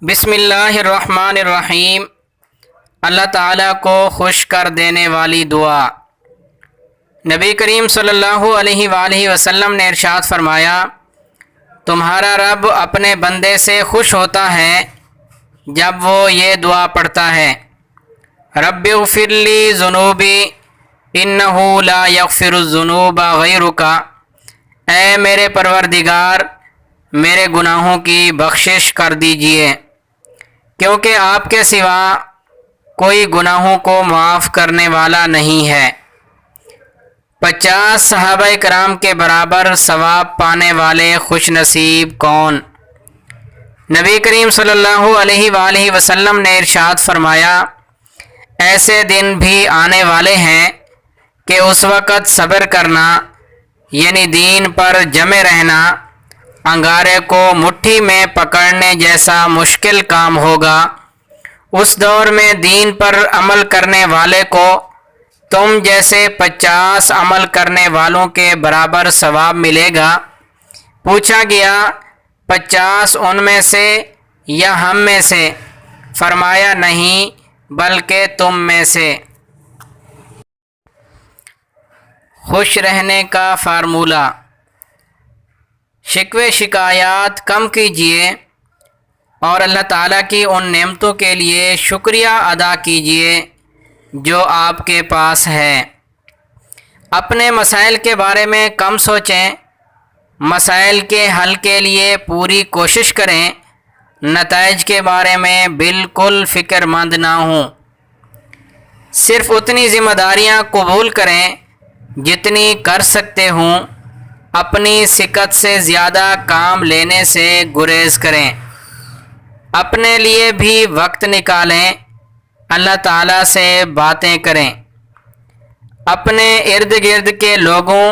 بسم اللہ الرحمن الرحیم۔ اللہ تعالیٰ کو خوش کر دینے والی دعا۔ نبی کریم صلی اللہ علیہ وآلہ وسلم نے ارشاد فرمایا، تمہارا رب اپنے بندے سے خوش ہوتا ہے جب وہ یہ دعا پڑھتا ہے، رب اغفر لی ذنوبی انہ لا یغفر الذنوب غیرک، اے میرے پروردگار میرے گناہوں کی بخشش کر دیجئے، کیونکہ آپ کے سوا کوئی گناہوں کو معاف کرنے والا نہیں ہے۔ 50 صحابہ کرام کے برابر ثواب پانے والے خوش نصیب کون؟ نبی کریم صلی اللہ علیہ وآلہ وسلم نے ارشاد فرمایا، ایسے دن بھی آنے والے ہیں کہ اس وقت صبر کرنا یعنی دین پر جمے رہنا انگارے کو مٹھی میں پکڑنے جیسا مشکل کام ہوگا۔ اس دور میں دین پر عمل کرنے والے کو تم جیسے 50 عمل کرنے والوں کے برابر ثواب ملے گا۔ پوچھا گیا 50 ان میں سے یا ہم میں سے؟ فرمایا نہیں بلکہ تم میں سے۔ خوش رہنے کا فارمولہ۔ شکوے شکایات کم کیجیے اور اللہ تعالیٰ کی ان نعمتوں کے لیے شکریہ ادا کیجیے جو آپ کے پاس ہے۔ اپنے مسائل کے بارے میں کم سوچیں، مسائل کے حل کے لیے پوری کوشش کریں، نتائج کے بارے میں بالکل فکر مند نہ ہوں۔ صرف اتنی ذمہ داریاں قبول کریں جتنی کر سکتے ہوں، اپنی سکت سے زیادہ کام لینے سے گریز کریں۔ اپنے لیے بھی وقت نکالیں، اللہ تعالیٰ سے باتیں کریں۔ اپنے ارد گرد کے لوگوں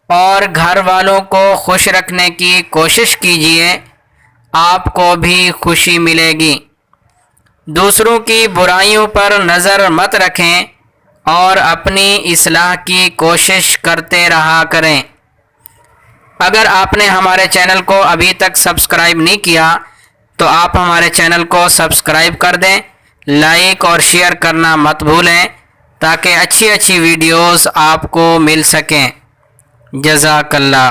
اور گھر والوں کو خوش رکھنے کی کوشش کیجیے، آپ کو بھی خوشی ملے گی۔ دوسروں کی برائیوں پر نظر مت رکھیں اور اپنی اصلاح کی کوشش کرتے رہا کریں۔ اگر آپ نے ہمارے چینل کو ابھی تک سبسکرائب نہیں کیا تو آپ ہمارے چینل کو سبسکرائب کر دیں، لائک اور شیئر کرنا مت بھولیں تاکہ اچھی ویڈیوز آپ کو مل سکیں۔ جزاک اللہ۔